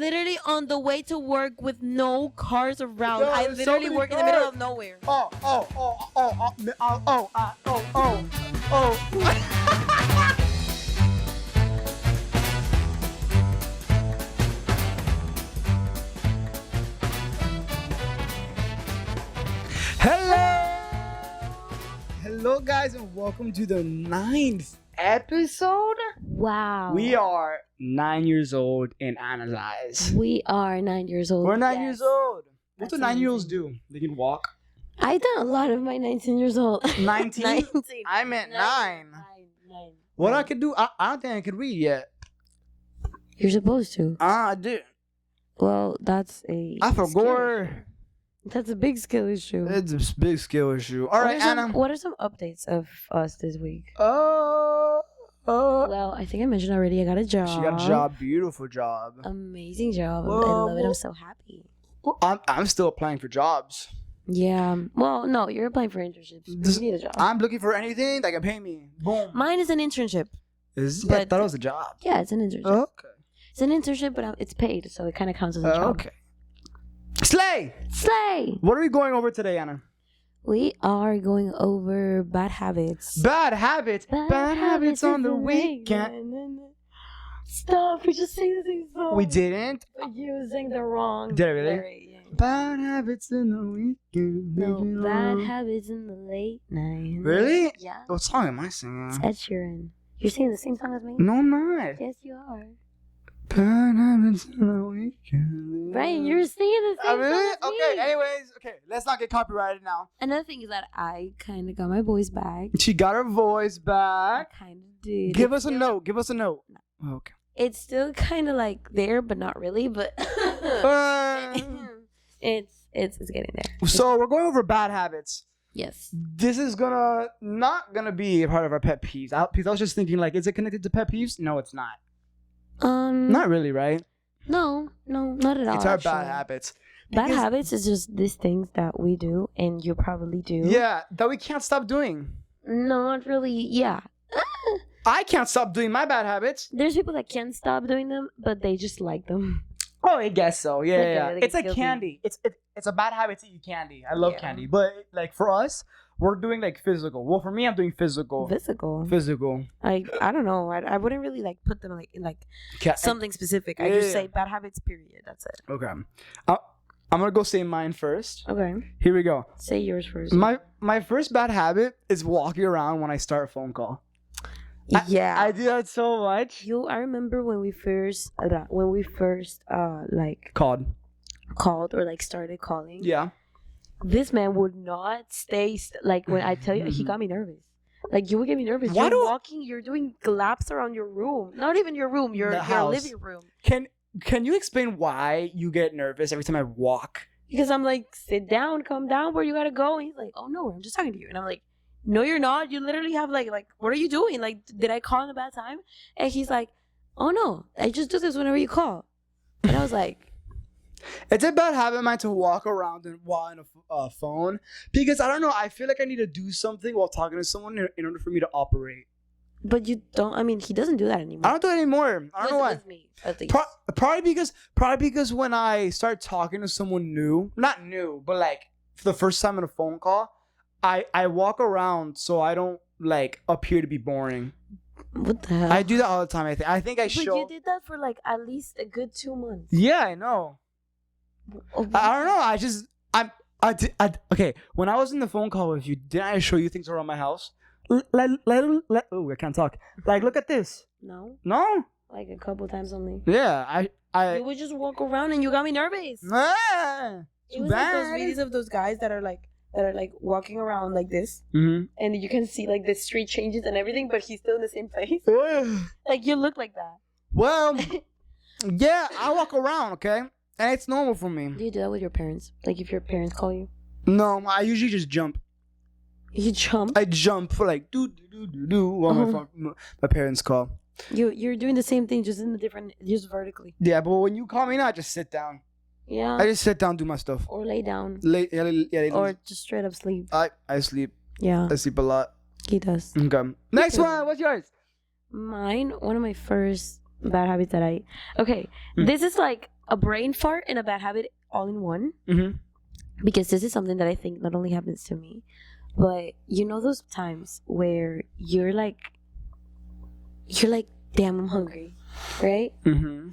literally on the way to work with no cars around. Yo, I there's so literally many work in the middle cars. of nowhere. Hello, guys, and welcome to the 9th episode. Wow. We are 9 years old in Anna's eyes. We are 9 years old. We're 9 Yes. years old. What That's do 9-year-olds amazing. do? They can walk. I done a lot of my 19 years old. 19? 19. I meant 9. Nine. What I could do? I don't think I could read yet. You're supposed to. I did. Well, that's a. I skill forgot. issue. That's a big skill issue. It's a big skill issue. All right, Anna. What are some updates of us this week? Well, Well, I think I mentioned already. I got a job. she got a job. Beautiful job. Amazing job. I Well, love it. I'm so happy. I'm still applying for jobs. Yeah. Well, no, you're applying for internships. This- You need a job. I'm looking for anything that can pay me. Boom. Mine is an internship. I but- thought it was a job. Yeah, it's an internship. Okay. It's an internship, but it's paid, so it kind of counts as a job. Okay. Slay! Slay! What are we going over today, Anna? We are going over bad habits. Bad habits. Bad habits on the weekend. Stop! We just sang the same song. We didn't. But you sang the wrong. Did I really? lyric, yeah. Bad habits in the weekend. No, bad habits in the late night. Really? Yeah. What song am I singing? It's Ed Sheeran. You're singing the same song as me? No, I'm not. Yes, you are. Bad habits in the weekend. Brian, you're singing the same Really? song as Okay, me. anyways. Okay, let's not get copyrighted now. Another thing is that I kind of got my voice back. She got her voice I back. kind of did. Give It's us a still- note. Give us a note. Okay. It's still kind of like there, but not really. But it's getting there. So we're going over bad habits. Yes. This is not gonna be a part of our pet peeves. Because I was just thinking, like, is it connected to pet peeves? No, it's not. Not really, right? No, not at all. It's our actually. bad habits. Bad Because- habits is just these things that we do, and you probably do. Yeah, that we can't stop doing. Not really. Yeah. I can't stop doing my bad habits. There's people that can't stop doing them, but they just like them. Oh, I guess so. Yeah, Like, yeah. like It's like guilty. candy. It's a bad habit to eat candy. I love Yeah. candy, but like for us, we're doing like physical. Well, for me, I'm doing physical. Physical. Physical. I don't know. I wouldn't really like put them like in like Ca- something specific. I Yeah, just yeah. say bad habits. Period. That's it. Okay. I'm gonna go say mine first. Okay. Here we go. Say yours first. My first bad habit is walking around when I start a phone call. Yeah. I do that so much. I remember when we first like Called. called or like started calling. Yeah. This man would not stay like when I tell you, he got me nervous. Like you would get me nervous. Why You're doing laps around your room. Not even your room, your house. living room. Can you explain why you get nervous every time I walk? Because I'm like, sit down, calm down, where you gotta go. And he's like, oh no, I'm just talking to you. And I'm like, no, you're not. You literally have like what are you doing? Like, did I call in a bad time? And he's like, oh no, I just do this whenever you call. And I was like, It's a bad habit of mine to walk around while on a phone because I don't know. I feel like I need to do something while talking to someone in order for me to operate. but you don't. I mean, he doesn't do that anymore. I don't do it anymore. I don't know why. With me, at least. Probably because when I start talking to someone new, not new, but like for the first time in a phone call, I walk around so I don't like appear to be boring. What the hell? I do that all the time. I think I But show. you did that for like at least a good 2 months. Yeah, I know. Oh, I don't know. Okay. When I was in the phone call with you, didn't I show you things around my house? Oh, I can't talk. Like, look at this. No, No. like a couple times only. Yeah, You would just walk around and you got me nervous. Ah, It was like those videos of those guys that are like walking around like this, Mhm. and you can see like the street changes and everything, but he's still in the same place. Like you look like that. Well, yeah, I walk around, okay, and it's normal for me. Do you do that with your parents? Like if your parents call you, No, I usually just jump. you jump. I jump for like do while my parents call. You're doing the same thing, just in a different, just vertically. Yeah, but when you call me now, I just sit down. Yeah. I just sit down, do my stuff. Or lay down. Or Or just straight up sleep. I sleep. Yeah, I sleep a lot. he does. Okay. Next too. one. What's yours? Mine, one of my first bad habits that okay, Mm. this is like a brain fart and a bad habit all in one. Mm-hmm. Because this is something that I think not only happens to me, but you know those times where you're like, damn, I'm hungry, right? Mm-hmm.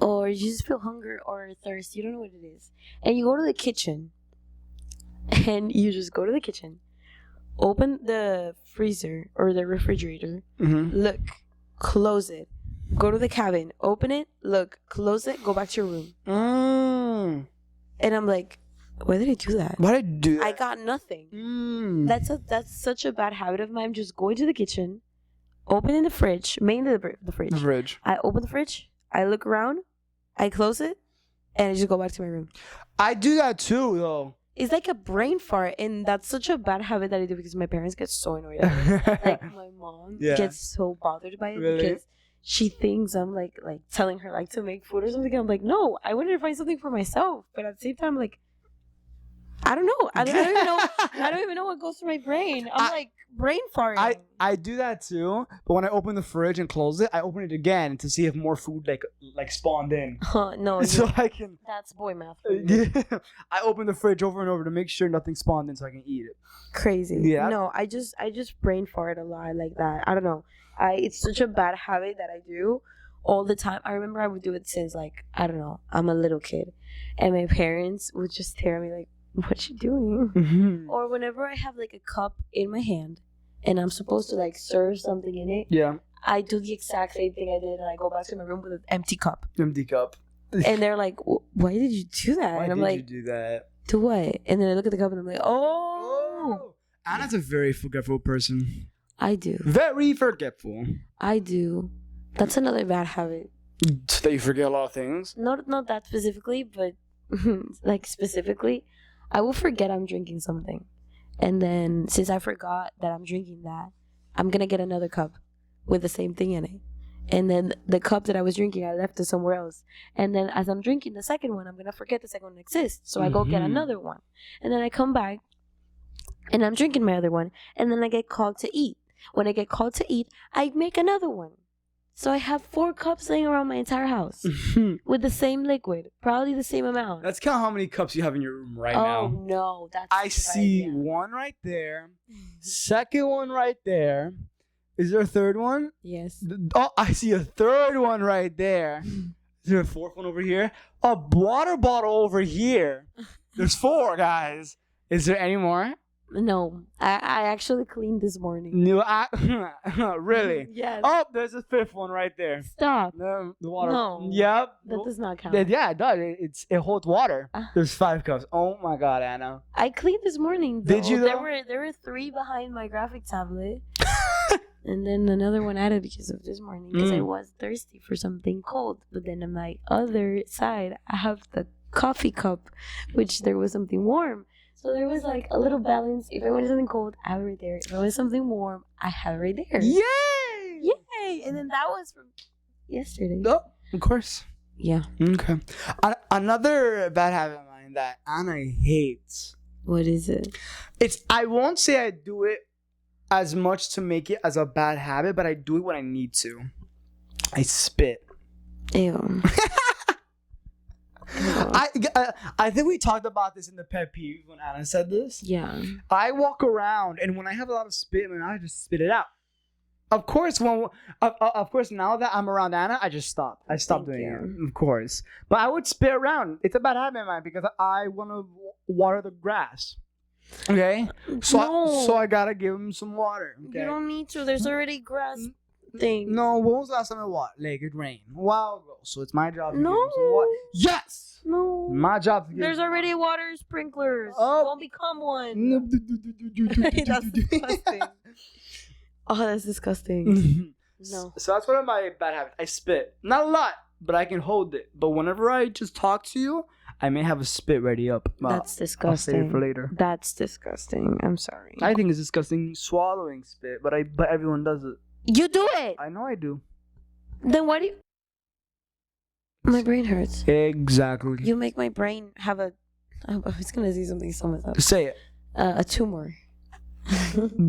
Or you just feel hunger or thirst, you don't know what it is, and you go to the kitchen, and you just go to the kitchen, open the freezer or the refrigerator, Mm-hmm. look, close it, go to the cabin, open it, look, close it, go back to your room, and I'm like, why did I do that? Why did I do that? I got nothing. Mm. That's such a bad habit of mine. Just going to the kitchen, opening the fridge, mainly the fridge. The fridge. I open the fridge, I look around, I close it, and I just go back to my room. I do that too, though. It's like a brain fart, and that's such a bad habit that I do because my parents get so annoyed at it. Like my mom gets so bothered by it because she thinks I'm like telling her like to make food or something. I'm like, no, I wanted to find something for myself, but at the same time, I'm like, I don't know. I don't even know. I don't even know what goes through my brain. I'm like brain farting. I do that too, but when I open the fridge and close it, I open it again to see if more food like spawned in. No, So I can. that's boy math. For you. Yeah, I open the fridge over and over to make sure nothing spawned in, so I can eat it. Crazy. Yeah. No, I just brain fart a lot like that. I don't know. It's such a bad habit that I do all the time. I remember I would do it since like I don't know. I'm a little kid, and my parents would just stare at me like, what you doing? Mm-hmm. Or whenever I have like a cup in my hand and I'm supposed to like serve something in it, Yeah. I do the exact same thing I did, and I go back to my room with an empty cup. Empty cup. And they're like, why did you do that? Why and I'm did like, you do that? do what? And then I look at the cup and I'm like, oh. Anna's a very forgetful person. I do. Very forgetful. I do. That's another bad habit. That you forget a lot of things. Not that specifically, but like specifically, I will forget I'm drinking something. And then since I forgot that I'm drinking that, I'm going to get another cup with the same thing in it. And then the cup that I was drinking, I left it somewhere else. And then as I'm drinking the second one, I'm going to forget the second one exists. So I go get another one. And then I come back and I'm drinking my other one. And then I get called to eat. When I get called to eat, I make another one. So I have 4 cups laying around my entire house with the same liquid, probably the same amount. Let's count how many cups you have in your room right now. Oh, no. That's I see one right there. Second one right there. Is there a third one? Yes. Oh, I see a third one right there. Is there a fourth one over here? A water bottle over here. There's 4, guys. Is there any more? No. I actually cleaned this morning. No, really? Yes. Oh, there's a 5th one right there. Stop. The water. No. Yep. That does not count. Yeah, it does. It holds water. There's 5 cups. Oh my God, Anna. I cleaned this morning. Though. Did you? There were 3 behind my graphic tablet. And then another one added because of this morning because I was thirsty for something cold. But then on my other side, I have the coffee cup, which there was something warm. So there was like a little balance. If I wanted something cold, I have it right there. If I wanted something warm, I have it right there. Yay! Yay! And then that was from yesterday. Oh, of course. Yeah. Okay. Another bad habit of mine that Anna hates. What is it? I won't say I do it as much to make it as a bad habit, but I do it when I need to. I spit. Ew. I think we talked about this in the pet peeve when Anna said this. Yeah. I walk around and when I have a lot of spit, I just spit it out. Of course, now that I'm around Anna, I just stop. I stop doing it. Of course, but I would spit around. It's a bad habit of mine because I want to water the grass. Okay, so I gotta give him some water. Okay? You don't need to. There's already grass thing. No, when was the last time I watered? Like it rained a while ago. So it's my job to No. give him some water. Yes. No. My job to give There's him already water sprinklers. Oh. Don't become one. That's disgusting. Oh, that's disgusting. No. So that's one of my bad habits. I spit. Not a lot, but I can hold it. But whenever I just talk to you, I may have a spit ready up. That's disgusting. I'll save it for later. That's disgusting. I'm sorry. I think it's disgusting swallowing spit, but everyone does it. You do it. I know I do. Then why do you... My brain hurts. Exactly. You make my brain have a... I was going to say something so messed up. Say it. A tumor.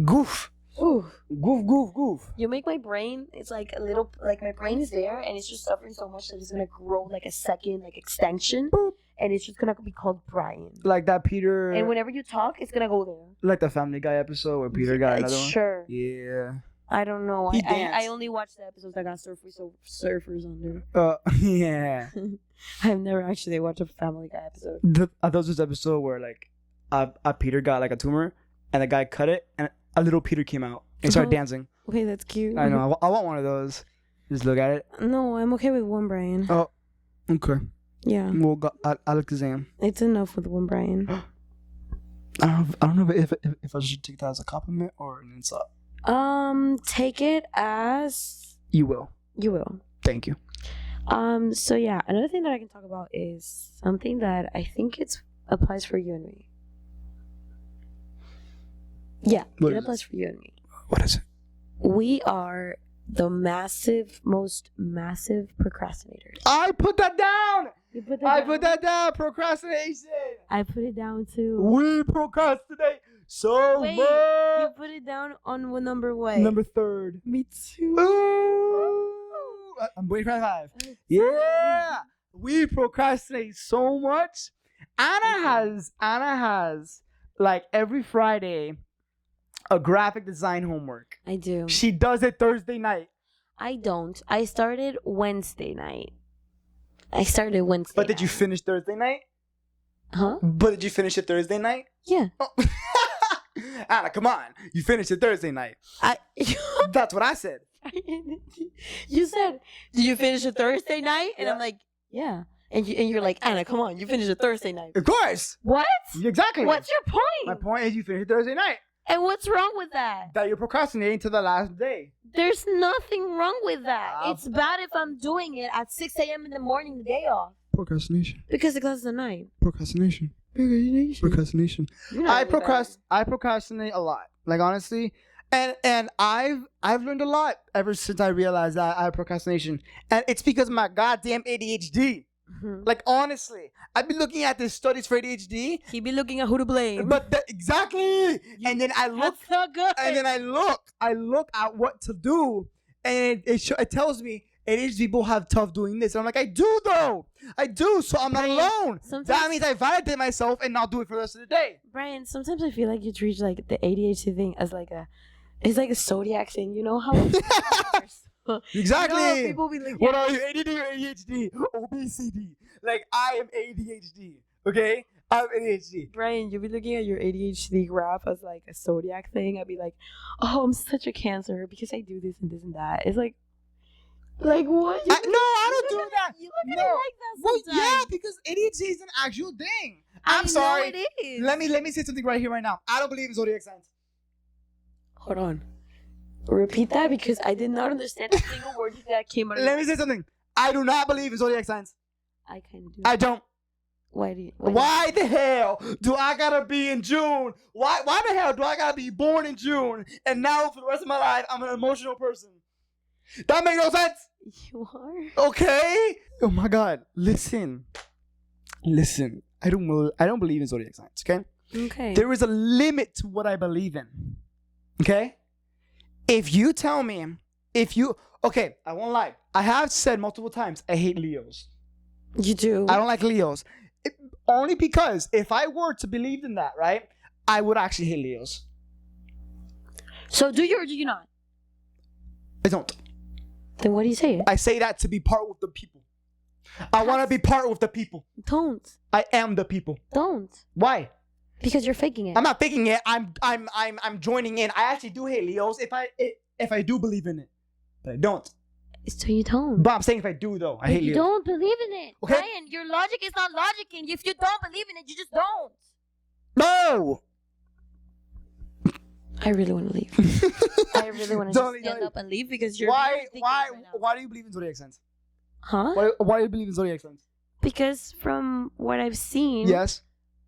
Goof. Ooh. Goof. You make my brain, it's like a little, like my brain is there and it's just suffering so much that it's gonna grow like a second, like extension. Boop. And it's just gonna be called Brian. Like that Peter. And whenever you talk, it's gonna go there. Like the Family Guy episode where Peter got another one. Sure. Yeah. I don't know. He I danced. only watched the episodes that got surfers on Yeah. there. I've never actually watched a Family Guy episode. I thought this episode where like, Peter got like a tumor, and the guy cut it, and a little Peter came out and started dancing. Wait, that's cute. I know. I want one of those. Just look at it. No, I'm okay with one Brian. Oh, okay. Yeah. Well, Alakazam. It's enough with one Brian. I don't know if I should take that as a compliment or an insult. Take it as You will. you will. Thank you. So yeah, another thing that I can talk about is something that I think applies for you and me. Yeah, What it is applies for you and me. What is it? We are the most massive procrastinators. I put that down. You put that I down? put that down. Procrastination. I put it down too. We procrastinate so Wait, much. you put it down on what number way? Number 3rd. Me too. Ooh. I'm waiting for 5. Yeah. We procrastinate so much. Anna has like every Friday a graphic design homework. I do. She does it Thursday night. I don't. I started Wednesday night. But did you finish Thursday night? Huh? But did you finish it Thursday night? Yeah. Oh. Anna, come on. You finished it Thursday night. That's what I said. You said, did you finish it Thursday night? And Yeah. I'm like, yeah. And you're like, Anna, come on, you finished it Thursday night. Of course. What? Exactly. What's your My point? point is you finished it Thursday night. And what's wrong with that? That you're procrastinating to the last day. There's nothing wrong with that. Ah. It's bad if I'm doing it at 6 a.m. in the morning, the day off. Procrastination. Because the class is at 9. Procrastination. Procrastination. I procrastinate a lot. Like honestly. And I've learned a lot ever since I realized that I have procrastination. And it's because of my goddamn ADHD. Mm-hmm. Like honestly, I've been looking at the studies for ADHD. He be looking at who to blame. But exactly. And then I look That's not good. and then I look at what to do, and it tells me ADHD people have tough doing this. And I'm like, I do though. I do, so I'm not Brian, alone. sometimes- That means I validate myself and not do it for the rest of the day. Brian, sometimes I feel like you treat like the ADHD thing as like it's like a zodiac thing. You know how Exactly. You know, people be like, What are you, ADD or ADHD? Obesity. Like, I am ADHD, okay? I'm ADHD. Brian, you'll be looking at your ADHD graph as like a zodiac thing. I'd be like, oh, I'm such a Cancer because I do this and this and that. It's like what? I don't do that. You look at No. it like that Well, sometimes. yeah, because ADHD is an actual thing. I I'm sorry. know it is. Let me say something right here, right now. I don't believe in zodiac signs. Hold on. Repeat that because I did not understand a single word that came out of Let me say something. I do not believe in zodiac signs. I kind of do. I don't. Why do you? Why the hell do I gotta be in June? Why the hell do I gotta be born in June? And now for the rest of my life, I'm an emotional person. That makes no sense. You are? Okay. Oh my God. Listen. I don't believe in zodiac signs. Okay. Okay. There is a limit to what I believe in. Okay. If you tell me, okay, I won't lie. I have said multiple times I hate Leos. You do? I don't like Leos. Only because if I were to believe in that, right, I would actually hate Leos. So do you or do you not? I don't. Then what do you say? I say that to be part with the people. I want to be part with the people. Don't. I am the people. Don't. Why? Because you're faking it. I'm not faking it. I'm joining in. I actually do hate Leos if I do believe in it, but I don't. So you don't. But I'm saying if I do though, I hate You Leos. don't believe in it. Okay. Brian, your logic is not logic, and if you don't believe in it, you just don't. No. I really want to leave. I really want to Don't- just stand up and leave because you're Why? very ridiculous Why? right now. Why do you believe in zodiac signs? Huh? Why do you believe in zodiac signs? Because from what I've seen, Yes.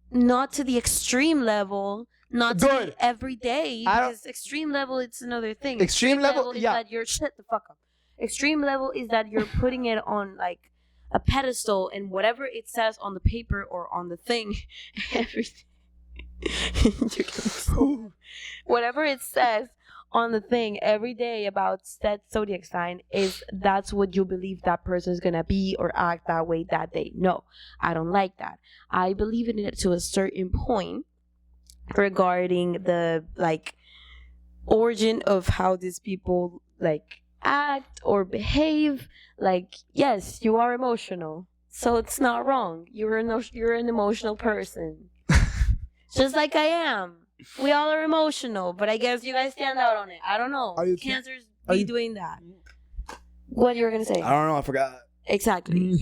not to the extreme level, not to Good. the everyday, I don't- because extreme level, it's another thing. Extreme level, is yeah. that you're shut the fuck up. Extreme level is that you're putting it on like a pedestal, and whatever it says on the paper or on the thing, everything. You're getting so- whatever it says on the thing every day about that zodiac sign is that's what you believe that person is gonna be or act that way that day. No, I don't like that. I believe in it to a certain point regarding the like origin of how these people like act or behave. Like, yes, you are emotional, so it's not wrong. You're an emotional person, just like I am. We all are emotional, but I guess you guys stand out on it. I don't know. Cancers be doing that. What you were gonna say? I don't know. I forgot. Exactly.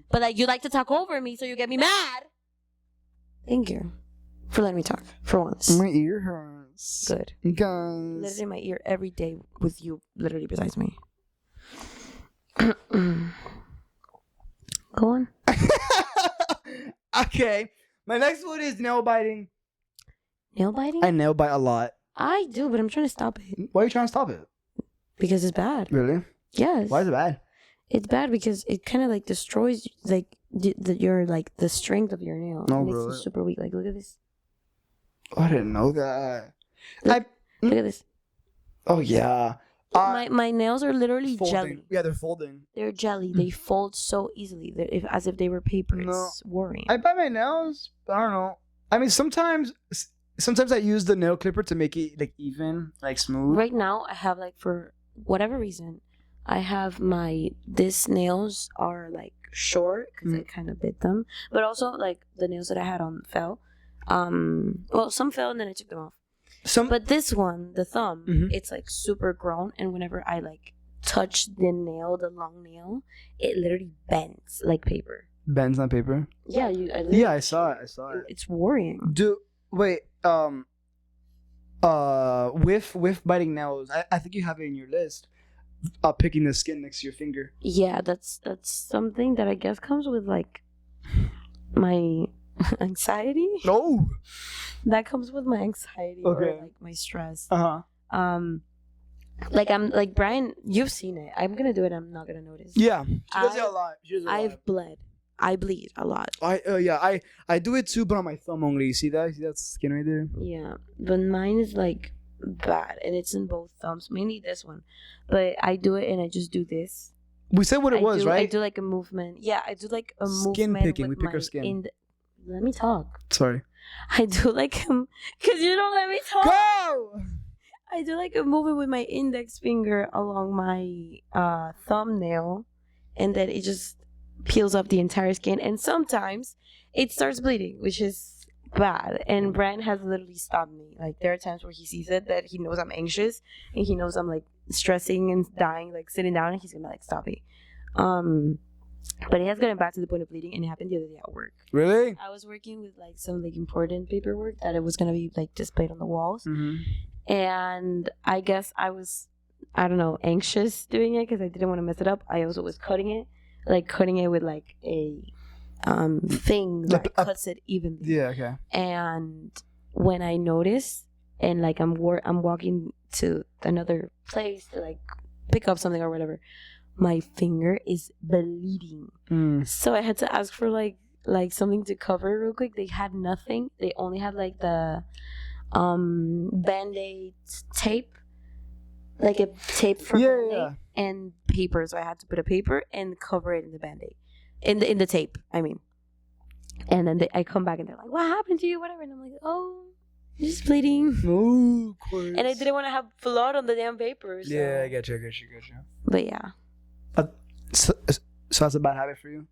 But like, you like to talk over me, so you get me mad. Thank you for letting me talk for once. My ear hurts. Good. Guys. Literally my ear every day with you literally besides me. Go on. Okay. My next one is nail biting. Nail biting? I nail bite a lot. I do, but I'm trying to stop it. Why are you trying to stop it? Because it's bad. Really? Yes. Why is it bad? It's bad because it kind of like destroys like your like the strength of your nail. No, it makes really? it super weak. Like, look at this. Oh, I didn't know that. Look at this. Oh yeah. My nails are literally folding. jelly. Yeah, they're folding. They're jelly. They fold so easily. As if they were paper. No. It's worrying. I bite my nails. I don't know. I mean, sometimes I use the nail clipper to make it like even, like smooth. Right now, I have like for whatever reason, I have this nails are like short because I kind of bit them, but also like the nails that I had on fell. Well, some fell and then I took them off. But this one, the thumb, it's like super grown, and whenever I like touch the nail, the long nail, it literally bends like paper. Bends on paper. Yeah, I saw it. It's worrying. Wait. With biting nails, I think you have it in your list. Picking the skin next to your finger. Yeah, that's something that I guess comes with like my anxiety. No. That comes with my anxiety or like my stress. Like I'm like Brian, you've seen it. I'm gonna do it. I'm not gonna notice. Yeah, she does it a lot. I've bled. I bleed a lot. I do it too, but on my thumb only. You see that? See that skin right there? Yeah, but mine is like bad, and it's in both thumbs. Mainly this one, but I do it and I just do this. We said what it was, right? I do like a movement. Yeah, I do like a skin movement. Picking. We pick our skin. Let me talk. Sorry. I do like because you don't let me talk. Go. I do like a movement with my index finger along my thumbnail, and then it just peels up the entire skin, and sometimes it starts bleeding, which is bad. And Brian has literally stopped me. Like, there are times where he sees it that he knows I'm anxious and he knows I'm like stressing and dying, like sitting down, and he's gonna like stop me. But it has gotten back to the point of bleeding, and it happened the other day at work. Really? I was working with like some like important paperwork that it was gonna be like displayed on the walls, and I guess I was, I don't know, anxious doing it because I didn't want to mess it up. I also was cutting it with like a thing that cuts it evenly. Yeah, okay. And when I noticed, and like I'm walking to another place to like pick up something or whatever, my finger is bleeding. So I had to ask for like something to cover real quick. They had nothing. They only had like the Band-Aid tape, like a tape for Band-Aid and paper. So I had to put a paper and cover it in the Band-Aid, in the tape, I mean. And then I come back and they're like, "What happened to you?" Whatever. And I'm like, "Oh, you're just bleeding." Oh, of course. And I didn't want to have blood on the damn paper. So. Yeah, I got you. But yeah. So that's a bad habit for you?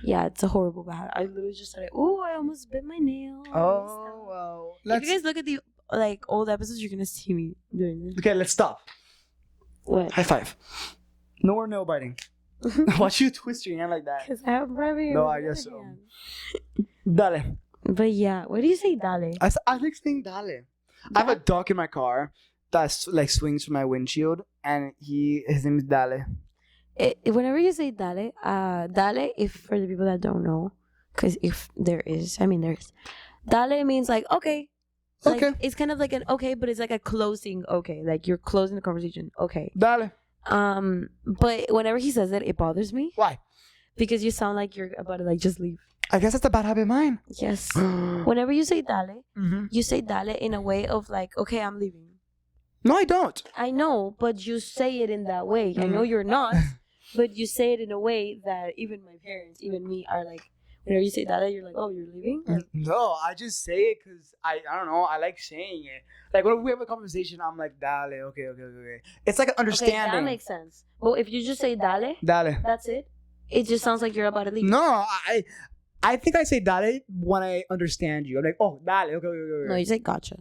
Yeah, it's a horrible bad. I literally just said, "Oh, I almost bit my nail." Oh, well. If you guys look at the like old episodes, you're gonna see me doing this. Okay, let's stop. What? High five. No more nail biting. Watch you twist your hand like that. Because I have rubbing. No, I guess so. Dale. But yeah, what do you say, dale? I like saying dale. I have a dog in my car that like swings from my windshield, and his name is Dale. Whenever you say dale, dale, if for the people that don't know, because if there is, I mean there is, dale means like okay. Like, okay. It's kind of like an okay, but it's like a closing okay. Like you're closing the conversation. Okay. Dale. But whenever he says it bothers me. Why? Because you sound like you're about to like just leave. I guess that's a bad habit of mine. Yes. Whenever you say dale, you say dale in a way of like, okay, I'm leaving. No, I don't. I know, but you say it in that way. I know you're not, but you say it in a way that even my parents, even me, are like, whenever you say that, you're like, oh, you're leaving? Like, No, I just say it because I don't know. I like saying it. Like when we have a conversation, I'm like, dale, okay. It's like an understanding. okay, that makes sense. But if you just say dale, Dale. that's it. It just sounds like you're about to leave. No, I think I say dale when I understand you. I'm like, oh, dale, okay. No, you say gotcha.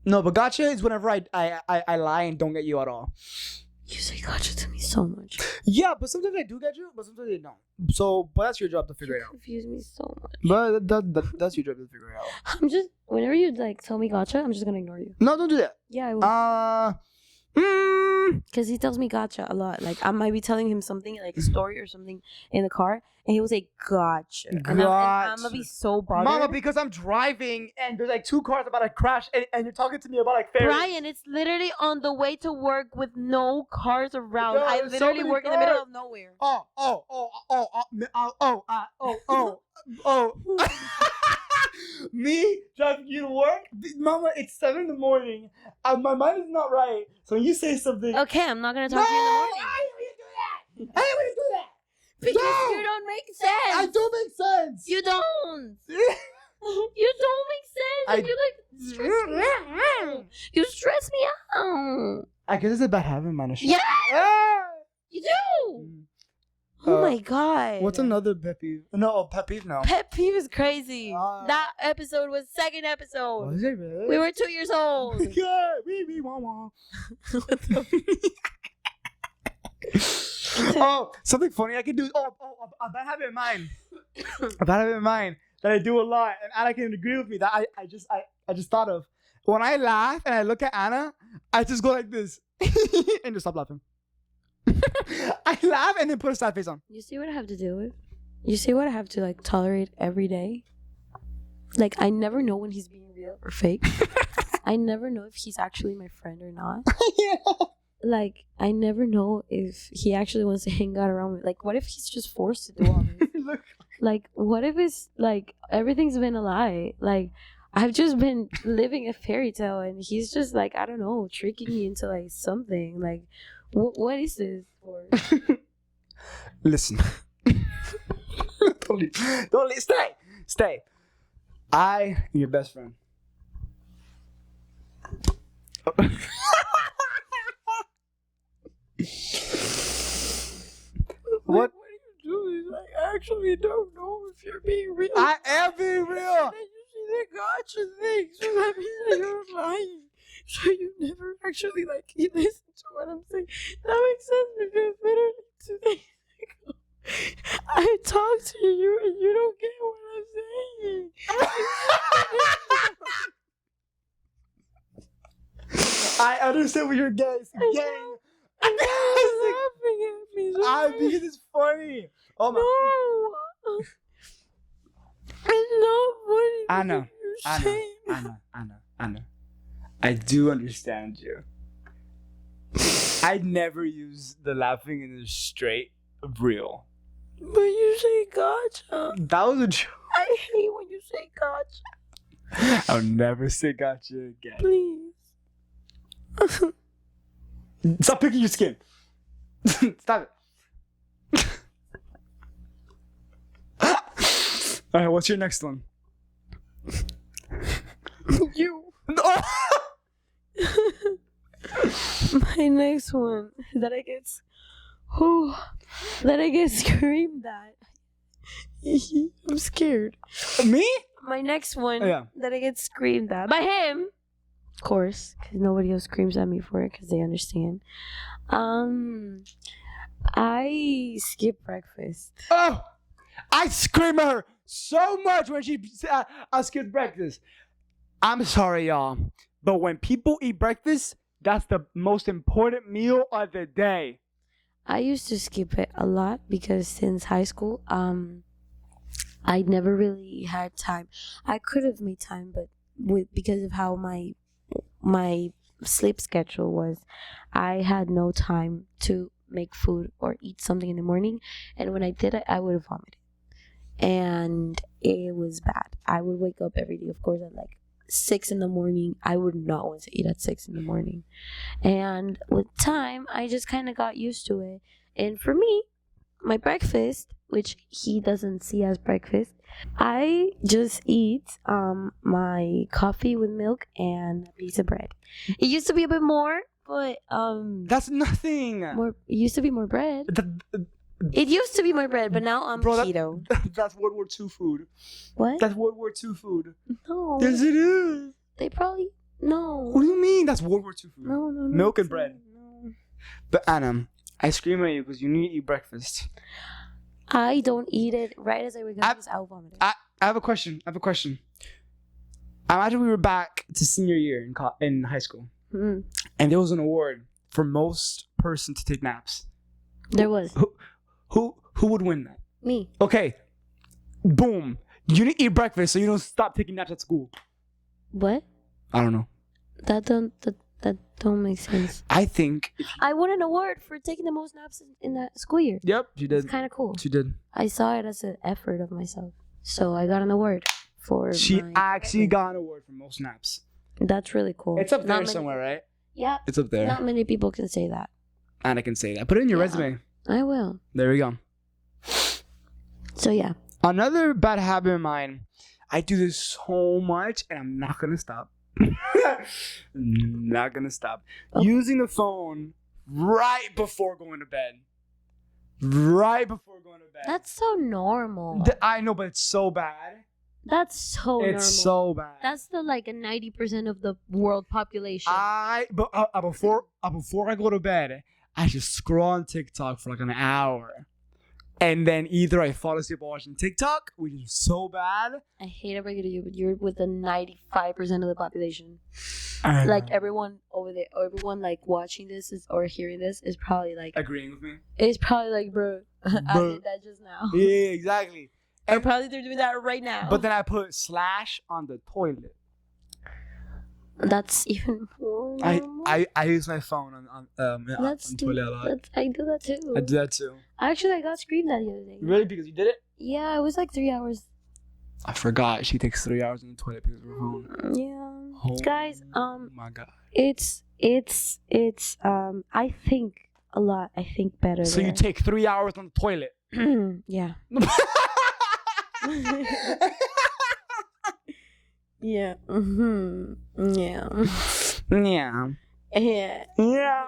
No, but gotcha is whenever I lie and don't get you at all. You say gotcha to me so much. Yeah, but sometimes I do get you, but sometimes I don't. So, but that's your job to figure it out. You confuse me so much. But that's your job to figure it out. I'm just, whenever you like tell me gotcha, I'm just gonna ignore you. No, don't do that. Yeah, I will. Because he tells me gotcha a lot. Like, I might be telling him something, like a story or something in the car, and he will say gotcha. And I'm going to be so bothered. Mama, because I'm driving and there's like 2 cars about to crash and you're talking to me about like ferries. Brian, it's literally on the way to work with no cars around. Yo, I there's literally so many work in the middle cars. of nowhere. Me driving you to work? Mama, it's 7 in the morning. My mind is not right. So when you say something. Okay, I'm not going to talk to you in the morning. I ain't gonna do that. I ain't gonna do that. Because No. you don't make sense. I do make sense. You don't. You don't make sense. I- And you like stress me out. You stress me out. I guess it's a bad habit, man. Yeah, Ah! you do. Oh my god. What's another pet peeve? No, pet peeve no. Pet peeve is crazy. Ah. That episode was second episode. Was it really? We were 2 years old. Yeah, we wah. Oh, something funny I can do. A bad habit of mine. A bad habit of mine that I do a lot, and Anna can agree with me that I just thought of. When I laugh and I look at Anna, I just go like this and just stop laughing. I laugh and then put a sad face on. You see what I have to deal with? You see what I have to like tolerate every day? Like, I never know when he's being real or fake. I never know if he's actually my friend or not. Yeah. Like, I never know if he actually wants to hang out around me. Like, what if he's just forced to do all this? Look. Like, what if it's like everything's been a lie? Like, I've just been living a fairy tale, and he's just like, I don't know, tricking me into like something. Like, what is this for? Listen. Don't leave. Stay. I am your best friend. What? What are you doing? Like, I actually don't know if you're being real. I am being real. And then you see the gotcha thing, so that means that you're lying. So you never actually like you listen to what I'm saying. That makes sense because literally 2 days ago I talked to you and you don't get what I'm saying. I understand what you're getting. And now you're laughing at me. So Because it's funny. Oh my. no, it's not funny. I know. because you're saying- I know. I do understand you. I never use the laughing in the straight real. But you say gotcha. That was a joke. I hate when you say gotcha. I'll never say gotcha again. Please. Stop picking your skin. Stop it. Alright, what's your next one? You. No. My next one that I get screamed at. I'm scared. Me? My next one Yeah. that I get screamed at by him, of course, because nobody else screams at me for it because they understand. I skip breakfast. Oh, I scream at her so much when she I skipped breakfast. I'm sorry, y'all, but when people eat breakfast, that's the most important meal of the day. I used to skip it a lot because since high school, I never really had time. I could have made time, but because of how my sleep schedule was, I had no time to make food or eat something in the morning. And when I did it, I would have vomited, and it was bad. I would wake up every day, of course, at like 6 in the morning. I would not want to eat at 6 in the morning. And with time, I just kind of got used to it. And for me, my breakfast, which he doesn't see as breakfast, I just eat my coffee with milk and a piece of bread. It used to be a bit more, but That's nothing. more. It used to be more bread. Th- It used to be more bread, but now I'm Bro, keto. That's World War II food. What? That's World War II food. No. Yes, it is. They probably no. What do you mean? That's World War II food. No. Milk and it's bread. not, no. But Anna, I scream at you because you need to eat breakfast. I don't eat it right as I wake up because I'll vomit it. I have a question. Imagine we were back to senior year in high school, Mm. and there was an award for most person to take naps. There was Who would win that? me. Okay, boom. You need to eat breakfast so you don't stop taking naps at school. What? I don't know. That don't make sense. I think. I won an award for taking the most naps in that school year. Yep, she did. It's kind of cool. She did. I saw it as an effort of myself, so I got an award for. She my actually commitment. got an award for most naps. That's really cool. It's up Not there many- somewhere, right? Yeah. It's up there. Not many people can say that. Anna can say that. Put it in your Yeah. resume. I will. There we go. So yeah. Another bad habit of mine. I do this so much, and I'm not gonna stop. Not gonna stop. Okay. Using the phone right before going to bed. Right before going to bed. That's so normal. I know, but it's so bad. That's so normal. It's so bad. That's the like a 90% of the world population. Before I go to bed, I just scroll on TikTok for like an hour. And then either I fall asleep watching TikTok, which is so bad. I hate to break it to you, but you're with the 95% of the population. I Like know. everyone over there, everyone like watching this or hearing this is probably like, Agreeing with me. it's probably like, bro, I Bro. did that just now. Yeah, exactly. Or probably they're doing that right now. But then I put slash on the toilet. That's even more. normal. I use my phone on That's toilet a lot. I do that too. I do that too. Actually, I got screamed at the other day. Really? Because you did it? Yeah, it was like 3 hours. I forgot. She takes 3 hours in the toilet because of her phone. Yeah. Oh, Guys, my God. it's I think a lot. I think better. So you take 3 hours on the toilet. Yeah. Yeah. Yeah. Yeah. Yeah. Yeah.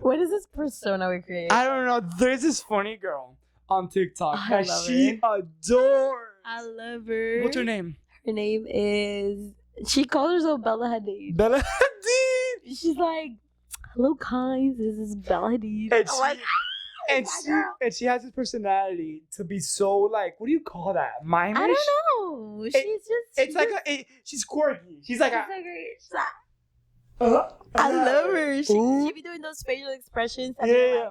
What is this persona we create? I don't know. There's this funny girl on TikTok I that love she adores. I love her. What's her name? Her name is. She calls herself Bella Hadid. Bella Hadid. She's like, "Hello, guys. This is Bella Hadid." And I'm like, and she has this personality to be so like, what do you call that? Mimish? I don't know. She's just. It's like she's quirky. She's like I love her. She Ooh. be doing those facial expressions. That, Yeah.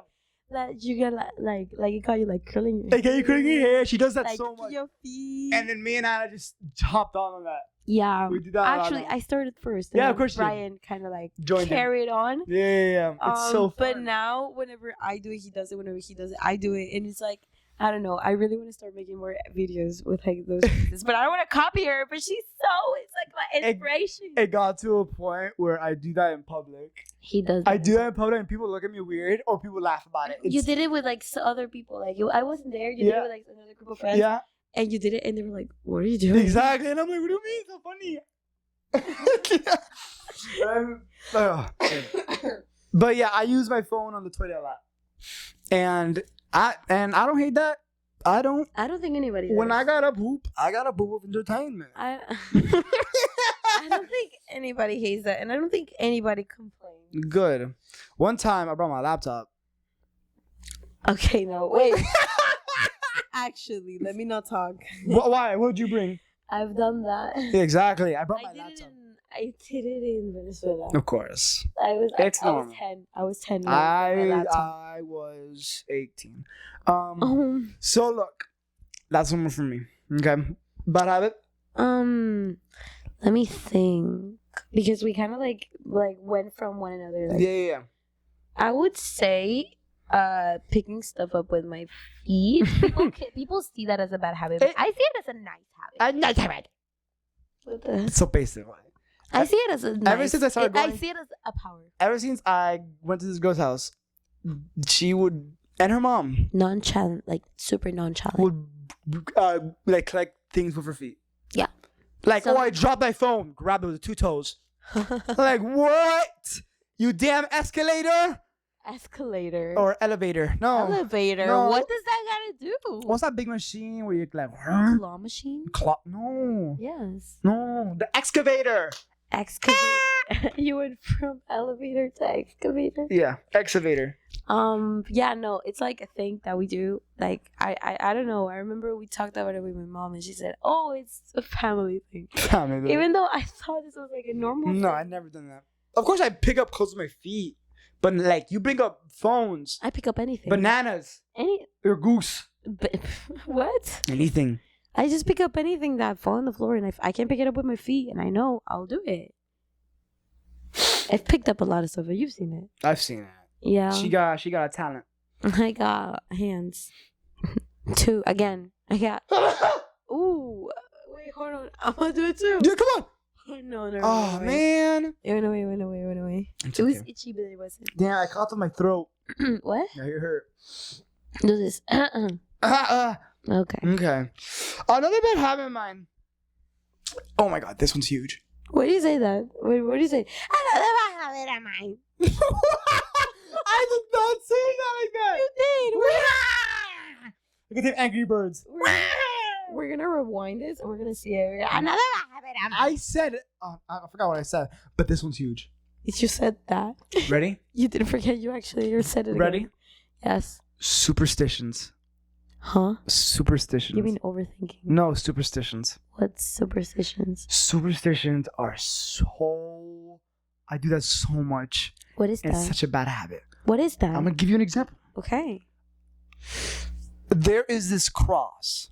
that you get like you call you like curling your Like, you curling your hair. She does that like so much. your feet. And then me and Anna just hopped on that. Yeah. We did that a lot Actually, now. I started first. Yeah, and of course you did. Brian kind of like Joined in. carried on. Yeah. It's so fun. But now, whenever I do it, he does it. Whenever he does it, I do it. And it's like, I don't know. I really want to start making more videos with like those pieces. But I don't want to copy her. But it's like my inspiration. It got to a point where I do that in public. He does. I do that in public and people look at me weird or people laugh about it. You did it with like other people. Like I wasn't there. You did it with like another group of friends. Yeah, And you did it, and they were like, "What are you doing?" exactly. And I'm like, what do you mean? It's so funny. But yeah, I use my phone on the toilet a lot. And I don't hate that. I don't. I don't think anybody. When does. I got a poop of entertainment. I don't think anybody hates that, and I don't think anybody complains. Good. One time I brought my laptop. Okay, no, wait. Actually, let me not talk. Why? What did you bring? I've done that. Exactly. I brought my I laptop. did it in Venezuela. Of course. I was It's I was normal. 10. I was 10. when I got my laptop. I was 18. Oh. So look, that's one more for me. Okay. Bad habit. Let me think, because we kind of like went from one another. Like, Yeah. I would say picking stuff up with my feet. People see that as a bad habit. But I see it as a nice habit. Nice habit. What the heck? It's so basic. I see it as a nice. Ever since I started going, I see it as a power. Ever since I went to this girl's house, she would, and her mom Nonchalant, like super nonchalant. would like collect things with her feet. Yeah. Like, So- oh, I dropped my phone. Grab it with 2 toes. Like, what? You damn escalator Escalator. or elevator? No. Elevator. No. What does that gotta do? What's that big machine where you like? Claw machine? No. Yes. No. The excavator. Excavator. You went from elevator to excavator. Yeah. Excavator. Yeah, no, it's like a thing that we do. Like I don't know. I remember we talked about it with my mom, and she said, "Oh, it's a family thing." Even though I thought this was like a normal. No, thing. I've never done that. Of course, I pick up clothes with my feet, but like you bring up phones, I pick up anything. bananas, or goose, what? anything. I just pick up anything that fall on the floor, and I can pick it up with my feet, and I know I'll do it. I've picked up a lot of stuff. You've seen it. I've seen it. Yeah. She got a talent. I got hands. 2 again. I got. Ooh. Wait, hold on. I'm gonna do it too. Dude, come on. Oh, no. Oh man. It went away. It's It was okay. itchy, but it wasn't. Damn, I caught on my throat. What? Yeah, it hurt. Do this. Okay. Okay. Another bad habit of mine. Oh my god, this one's huge. Why do you say that? What do you say? Another bad habit of mine. I did not say that like that. You did. Look at them Angry Birds. We're gonna rewind this, and we're gonna see it. Another bad habit of mine. I said, I forgot what I said, but this one's huge. You said that. Ready? You didn't forget. You actually said it. Again. Ready? Yes. Superstitions. Huh? Superstitions. You mean overthinking? No, superstitions. What's superstitions? Superstitions are so... I do that so much. What is And that? it's such a bad habit. What is that? I'm going to give you an example. Okay. There is this cross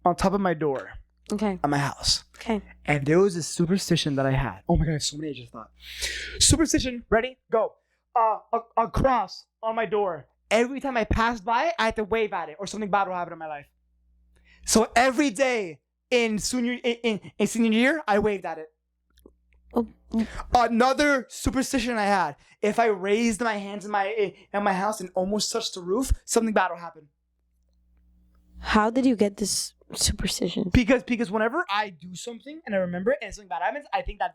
on top of my door Okay. at my house. Okay. And there was this superstition that I had. Oh my god, I have so many I just thought. Superstition, ready? Go. A cross on my door. Every time I passed by it, I had to wave at it or something bad will happen in my life. So every day in senior year, I waved at it. Oh. Another superstition I had: if I raised my hands in my house and almost touched the roof, something bad will happen. How did you get this superstition? Because whenever I do something and I remember it and something bad happens, I think that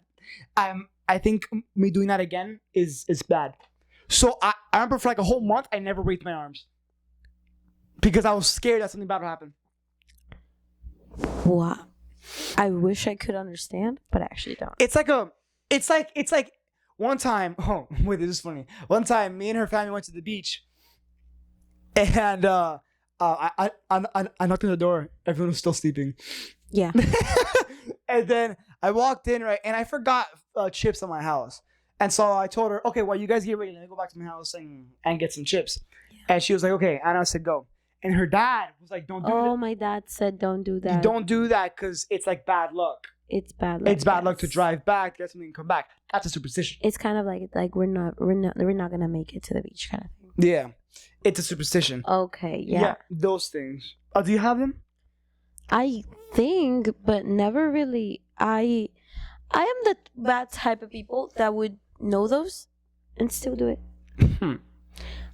I think me doing that again is bad. So I remember for like a whole month I never raised my arms because I was scared that something bad would happen. Wow. I wish I could understand, but I actually don't. It's like one time. Oh wait, this is funny. One time, me and her family went to the beach, and I knocked on the door. Everyone was still sleeping. Yeah. And then I walked in, right, and I forgot chips at my house. And so I told her, okay, well, you guys get ready. Let me go back to my house and get some chips. Yeah. And she was like, okay. And I said, go. And her dad was like, don't do that. Oh, my dad said don't do that. You don't do that because it's like bad luck. It's bad luck. It's bad luck to drive back, get something and come back. That's a superstition. It's kind of like we're not gonna make it to the beach kind of thing. Yeah. It's a superstition. Okay, yeah. Those things. Do you have them? I think, but never really. I am the bad type of people that would know those and still do it.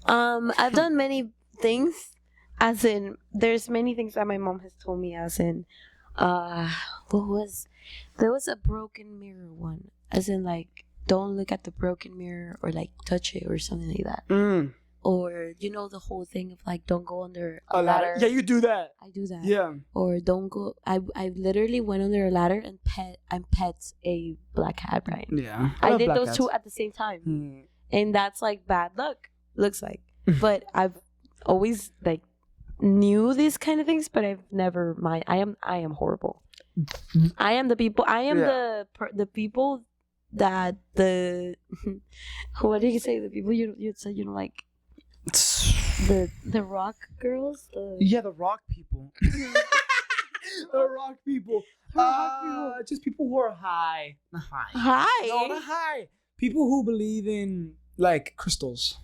I've done many things, as in there's many things that my mom has told me, as in there was a broken mirror one, as in like don't look at the broken mirror or like touch it or something like that. Or the whole thing of like don't go under a ladder. Yeah, you do that. I do that. Yeah. Or don't go. I literally went under a ladder and pet a black cat, right? Yeah. I did those two at the same time, and that's like bad luck. Looks like, but I've always like knew these kind of things, but I've never mind. I am horrible. I am the people. I am the people that the what do you say? The people you said you don't like. The rock girls? The rock people. The rock people. Just people who are high. Not high. High? No, not high. People who believe in, like, crystals.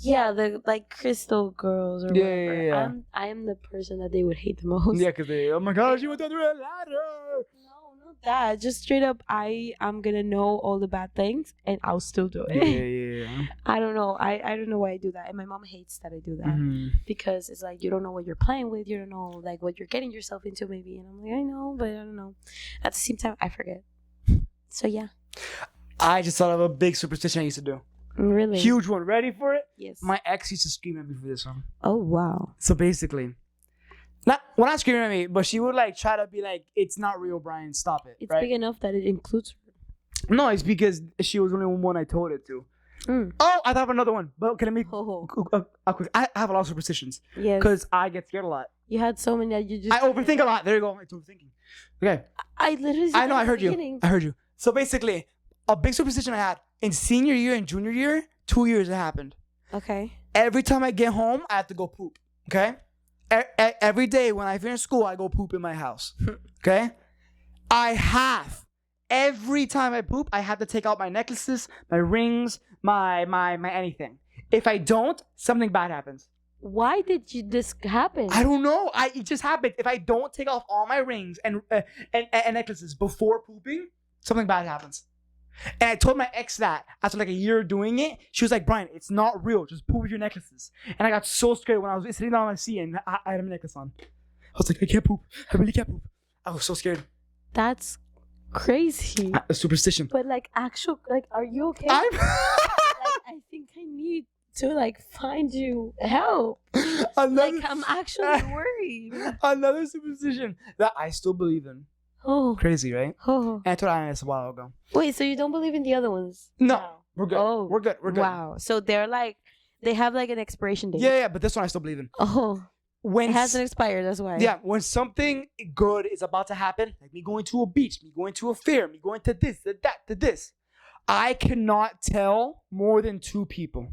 Yeah, the like crystal girls or Yeah, whatever. yeah, yeah. I am the person that they would hate the most. Yeah, because they, oh my gosh, you went down the ladder. No, not that. Just straight up, I'm gonna know all the bad things and I'll still do it. Yeah. I don't know. I don't know why I do that. And my mom hates that I do that Mm-hmm. because it's like you don't know what you're playing with. You don't know like what you're getting yourself into maybe. And I'm like, I know, but I don't know. At the same time, I forget. So yeah. I just thought of a big superstition I used to do. Really? Huge one. Ready for it? Yes. My ex used to scream at me for this one. Oh wow. So basically, not screaming at me, but she would like try to be like, "It's not real, Brian. Stop it." It's right? big enough that it includes her. No, it's because she was the only one I told it to. Oh, I thought of another one. But can I make Oh. a quick? I have a lot of superstitions Yes. because I get scared a lot. You had so many that you just. I overthink a lot. There you go. It's overthinking. Okay. I literally. I know. said I heard you. beginning. I heard you. So basically, a big superstition I had in senior year and junior year, 2 years it happened. Okay. Every time I get home, I have to go poop. Okay. Every day when I finish school, I go poop in my house. Okay. Every time I poop, I have to take out my necklaces, my rings, my anything. If I don't, something bad happens. Why did this happen? I don't know. It just happened. If I don't take off all my rings and necklaces before pooping, something bad happens. And I told my ex that after like a year of doing it, she was like, "Brian, it's not real. Just poop with your necklaces." And I got so scared when I was sitting down on my seat and I had a necklace on. I was like, "I can't poop. I really can't poop." I was so scared. That's crazy. A superstition. But like, are you okay? I'm. Like, I think I need to like find you help. Another, Like, I'm actually worried. another superstition that I still believe in. Oh. Crazy, right? Oh. And I told Anna this a while ago. Wait, so you don't believe in the other ones? No, we're good. Oh. We're good. We're good. Wow. So they're like, they have like an expiration date. Yeah, but this one I still believe in. Oh. When It hasn't expired. That's why. Yeah, when something good is about to happen, like me going to a beach, me going to a fair, me going to this, to that, to this, I cannot tell more than 2 people.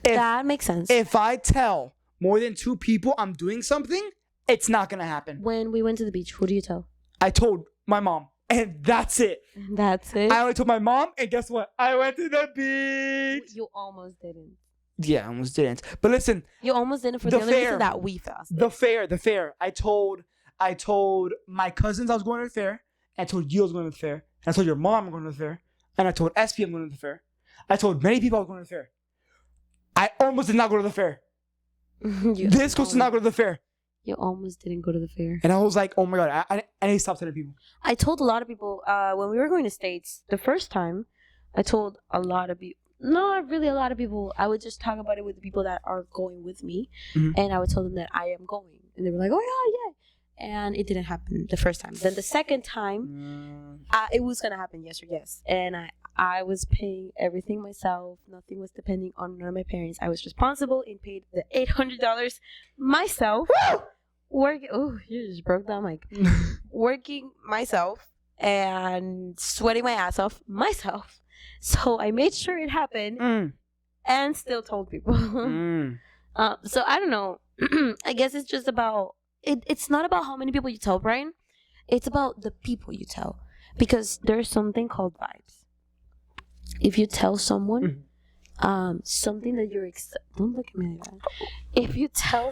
That makes sense. If I tell more than 2 people I'm doing something, it's not gonna happen. When we went to the beach, who do you tell? I told my mom, and that's it. That's it. I only told my mom, and guess what? I went to the beach. You almost didn't. Yeah, I almost didn't. But listen, You almost didn't for The the only fair. reason that we fasted. the fair. I told my cousins I was going to the fair. I told you I was going to the fair. I told your mom I'm going to the fair. And I told SP I'm going to the fair. I told many people I was going to the fair. I almost did not go to the fair. This goes to not go to the fair. You almost didn't go to the fair. And I was like, oh my God, I need to stop telling people. I told a lot of people when we were going to States the first time. I told a lot of people, not really a lot of people. I would just talk about it with the people that are going with me, and I would tell them that I am going, and they were like, "Oh yeah." And it didn't happen the first time. Then the second time, it was gonna happen. Yes or yes, and I was paying everything myself. Nothing was depending on none of my parents. I was responsible and paid the $800 myself. Working. Oh, you just broke that mic. Working myself and sweating my ass off myself. So I made sure it happened and still told people. So I don't know. I guess it's just about it's not about how many people you tell, Brian. It's about the people you tell. Because there's something called vibes. If you tell someone something that you're don't look at me like that. If you tell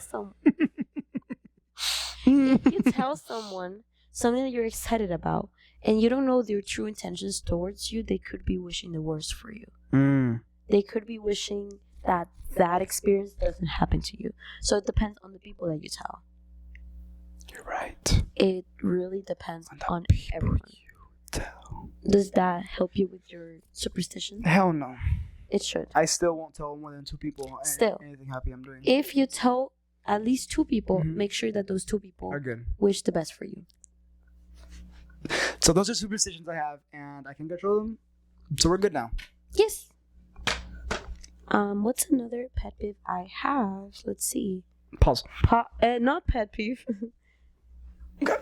someone something that you're excited about and you don't know their true intentions towards you, they could be wishing the worst for you. They could be wishing that experience doesn't happen to you. So it depends on the people that you tell. You're right. It really depends on everyone. Tell. Does that help you with your superstition? Hell no. It should. I still won't tell more than 2 people Still. anything happy I'm doing. If you tell at least 2 people, make sure that those 2 people Are good. wish the best for you. So those are superstitions I have, and I can control them. So we're good now. Yes. What's another pet peeve I have? Let's see. Pause. Not pet peeve. Okay.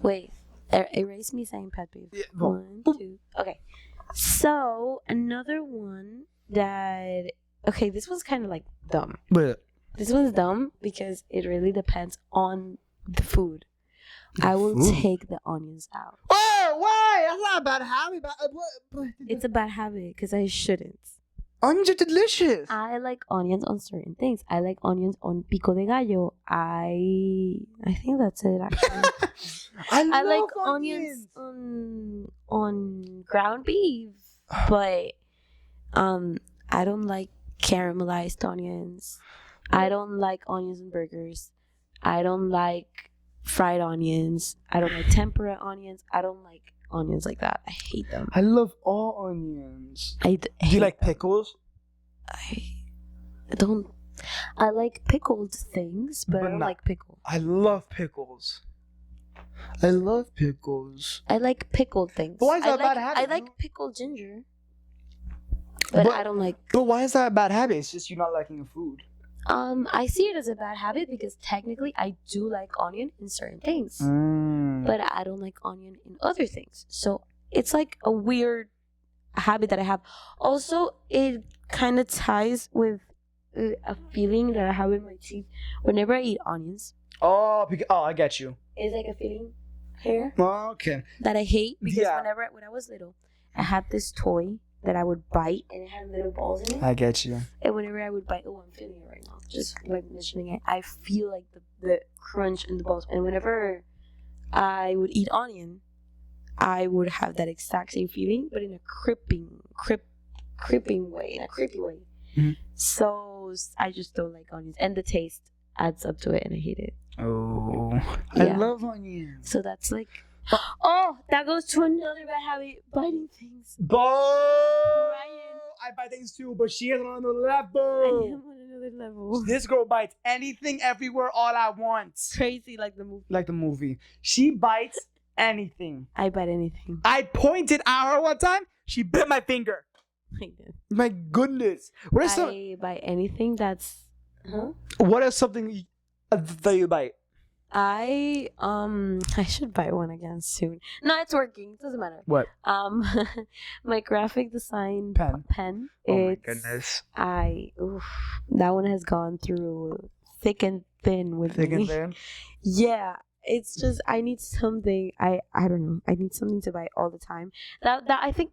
Wait. Erase me saying pet peeve. Yeah, 1, 2. Okay. So another one that this was kind of like dumb. But This one's dumb because it really depends on the food. I will take the onions out. oh, why? That's not a bad habit. It's a bad habit because I shouldn't. Onions are delicious. I like onions on certain things. I like onions on pico de gallo. I think that's it actually. I I like love onions on ground beef, but I don't like caramelized onions. I don't like onions in burgers. I don't like fried onions. I don't like tempura onions. I don't like onions like that. I hate them. I love all onions. I Do you like pickles? I don't. I like pickled things, but I don't not- like pickle. I love pickles. I love pickles. I like pickled things. But why is that I a bad like, habit? I like pickled ginger, but I don't like. But why is that a bad habit? It's just you not liking a food. I see it as a bad habit because technically I do like onion in certain things, but I don't like onion in other things. So it's like a weird habit that I have. Also, it kind of ties with a feeling that I have in my teeth whenever I eat onions. Oh, I get you. It's like a feeling here Oh, okay. that I hate because Yeah. when I was little, I had this toy that I would bite and it had little balls in it. I get you. And whenever I would bite, I'm feeling it right now. Just like mentioning it, I feel like the crunch in the balls. And whenever I would eat onion, I would have that exact same feeling, but in a creepy way. Mhm. So I just don't like onions, and the taste adds up to it, and I hate it. Oh, I Yeah. love onions. So that's like, oh, that goes to another bad habit: biting things. Brian, I bite things too, but she is on another I level. am on another level. This girl bites anything, everywhere, all at once. Crazy like the movie. Like the movie. She bites anything. I bite anything. I pointed at her one time. She bit my finger. I did. My goodness. What is some? I bite anything that's. Huh? What is something that you bite? I should buy one again soon. No, it's working. It doesn't matter. What? My graphic design Pen. Oh my goodness. That one has gone through thick and thin with Thick me. and thin. Yeah, it's just I need something. I don't know. I need something to buy all the time. That I think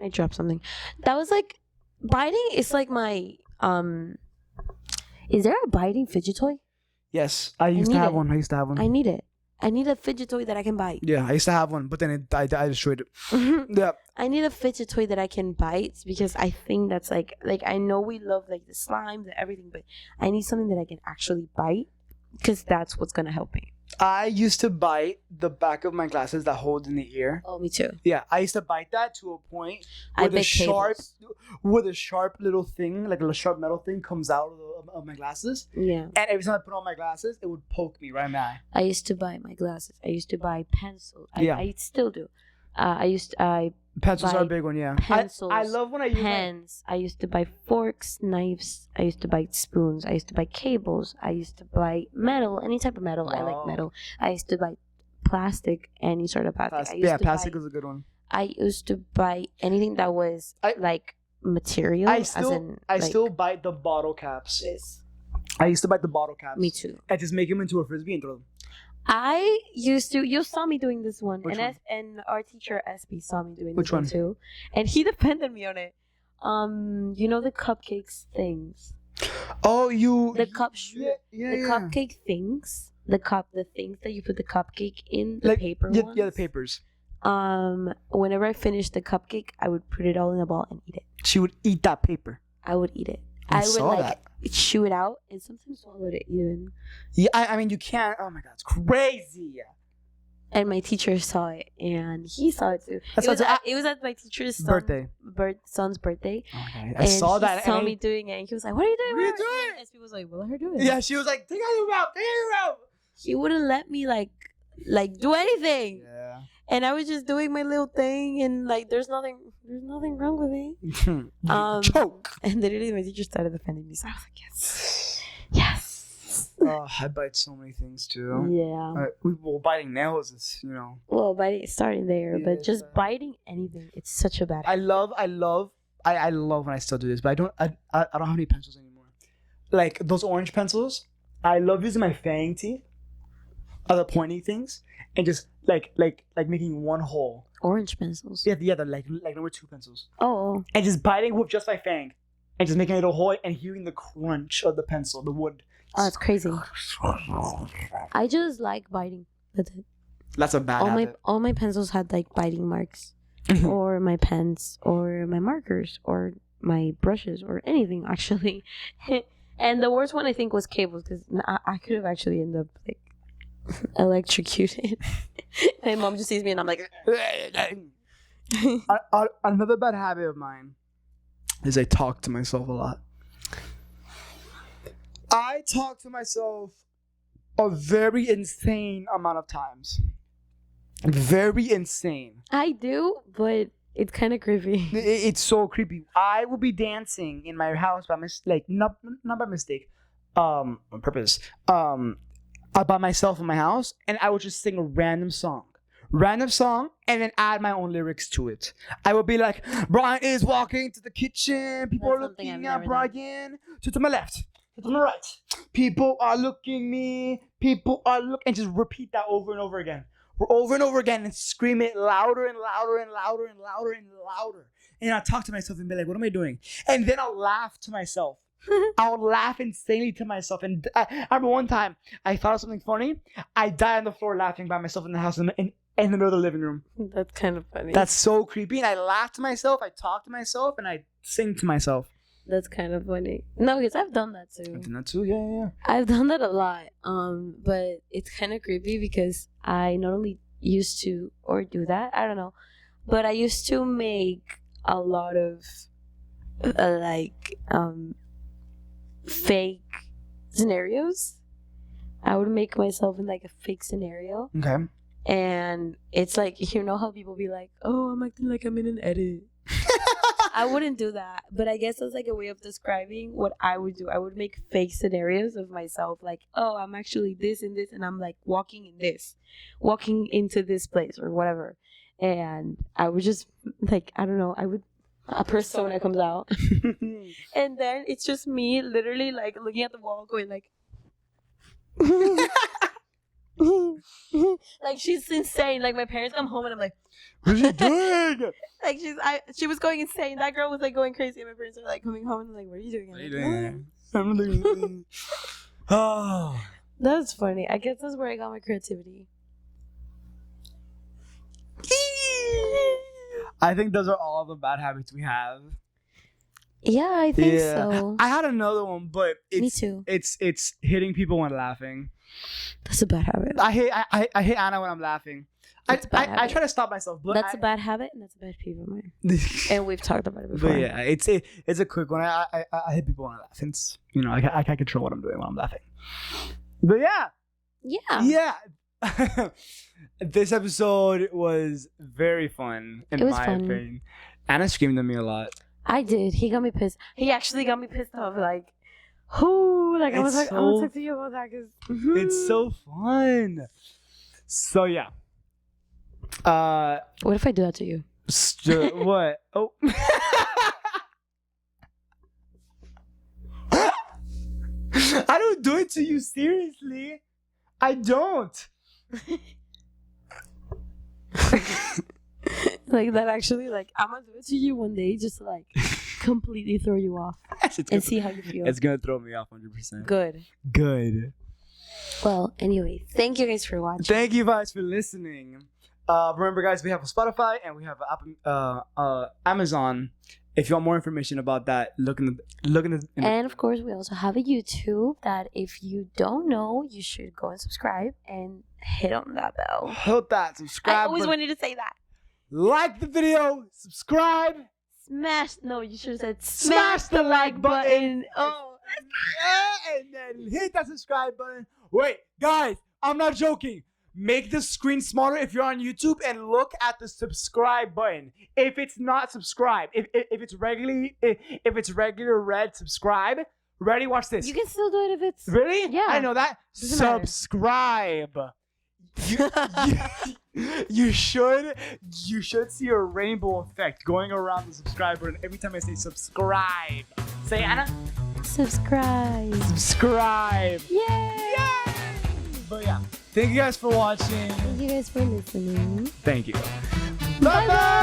I dropped something. That was like biting is like my Is there a biting fidget toy? Yes, I used to have one. I used to have one. I need it. I need a fidget toy that I can bite. Yeah, I used to have one, but then I destroyed it. Yeah. I need a fidget toy that I can bite because I think that's like I know we love like the slime, the everything, but I need something that I can actually bite because that's what's gonna help me. I used to bite the back of my glasses that hold in the ear. Oh, me too. Yeah, I used to bite that to a point I where the bit cables. sharp little thing, like a little sharp metal thing, comes out of my glasses. Yeah. And every time I put on my glasses, it would poke me right in my eye. I used to buy my glasses. I used to buy pencils. Yeah. I still do. I Pencils are a Buy big one, yeah. pencils, I love when I use pens. I used to buy forks, knives. I used to buy spoons. I used to buy cables. I used to buy metal, any type of metal. I like Wow. metal. I used to buy plastic, any sort of plastic. I used to plastic buy, is a good one. I used to buy anything that was like material. I still like bite the bottle caps. this. I used to bite the bottle caps. Me too. I just make them into a frisbee and throw them. I used to. You saw me doing this one, Which and one? and our teacher SB saw me doing Which this one one? too, and he defended me on it. You know the cupcakes things, Oh, you the cup, yeah, the cupcake things, the things that you put the cupcake in, the like paper yeah, ones. yeah, the papers. Whenever I finished the cupcake, I would put it all in a ball and eat it. She would eat that paper. I would eat it. I would saw like that. chew it out and sometimes swallow it even. Yeah, I mean you can't. Oh my god, it's crazy. And my teacher saw it, and he saw it too. That's It was at my teacher's birthday. son's birthday. Oh my god, I And saw he that. saw and me doing it, and he was like, "What are you doing? What are you What are doing?" And SP was like, "Well, let her do it." Yeah, she was like, "Take out your mouth, take out your mouth." He wouldn't let me like do anything, Yeah. and I was just doing my little thing, and like there's nothing wrong with it. Choke. And literally, my teacher started defending me, so I was like, yes. Oh, I bite so many things too. Yeah. Well, biting nails is, Well, biting starting there, Yeah, but just so- biting anything, it's such a bad. I love when I still do this, but I don't have any pencils anymore. Like those orange pencils, I love using my fang teeth, other pointy things, and just like making one hole. Orange pencils. Yeah, they're like number 2 pencils, Oh. and just biting with just my fang. and just making a little hole and hearing the crunch of the pencil, the wood. Oh, it's crazy. I just like biting. That's it. That's a bad habit. All my pencils had like biting marks, or my pens, or my markers, or my brushes, or anything actually. And the worst one I think was cables, because I could have actually ended up like electrocuted. My mom just sees me and I'm like. Another bad habit of mine is I talk to myself a lot. I talk to myself a very insane amount of times. Very insane. I do, but it's kind of creepy. It's so creepy. I will be dancing in my house by mistake, not by mistake, on purpose. By myself in my house, and I would just sing a random song, and then add my own lyrics to it. I would be like, Brian is walking to the kitchen. People are looking at Brian. To my left, to my right. People are looking me. People are looking, and just repeat that over and over again. And scream it louder and louder and louder and louder and louder. And I'll talk to myself and be like, what am I doing? And then I'll laugh to myself. I'll laugh insanely to myself. And I remember one time I thought of something funny. I died on the floor laughing by myself in the house in the middle of the living room. That's kind of funny. That's so creepy. And I laugh to myself. I talk to myself. And I sing to myself. That's kind of funny. No, because I've done that too. I've done that too, yeah. I've done that a lot. But it's kind of creepy because I not only used to or do that, I don't know, but I used to make a lot of fake scenarios. I would make myself in like a fake scenario. Okay. And it's like, you know how people be like, oh, I'm acting like I'm in an edit. I wouldn't do that, but I guess that's like a way of describing what I would do. I would make fake scenarios of myself, like, oh, I'm actually this and this, and I'm like walking into this place or whatever. And I would just like, I don't know, a persona comes out, and then it's just me literally like looking at the wall, going like, like she's insane. Like my parents come home and I'm like, what are you doing? Like she was going insane. That girl was like going crazy, and my parents are like coming home and like, what are you doing? What are you doing? I'm doing. Oh, that's funny. I guess that's where I got my creativity. I think those are all the bad habits we have. Yeah, I think so. I had another one, but me too. It's hitting people when laughing. That's a bad habit. I hate Anna when I'm laughing. I try to stop myself, but that's a bad habit, and that's a bad peeve of mine. And we've talked about it before. But yeah, it's a quick one. I hit people when I laugh. It's, you know, I can't control what I'm doing when I'm laughing. But yeah. This episode was very fun in my opinion. Anna screamed at me a lot. I did. He got me pissed. He actually got me pissed off. Like, who? Like, I was like, I want to talk to you about that because it's so fun. So yeah. What if I do that to you? What? Oh. I don't do it to you, seriously. I don't. Like that actually, like I'm gonna do it to you one day just to like completely throw you off and see how you feel. It's gonna throw me off 100%. Good. Well, anyway, thank you guys for watching. Thank you guys for listening. Remember, guys, we have a Spotify and we have Amazon. If you want more information about that, look in the and of course, we also have a YouTube that if you don't know, you should go and subscribe and hit on that bell. Hit that subscribe. I always wanted to say that. Like the video, subscribe. You should have said smash the like button. Oh. And then hit that subscribe button. Wait, guys, I'm not joking. Make the screen smaller if you're on YouTube and look at the subscribe button. If it's not subscribe, if it's regular red subscribe, ready? Watch this. You can still do it if it's really. Yeah, I know that. Subscribe. You should see a rainbow effect going around the subscribe button every time I say subscribe. Say, Anna. Subscribe. Yay! But yeah, thank you guys for watching. Thank you guys for listening. Thank you. Bye bye.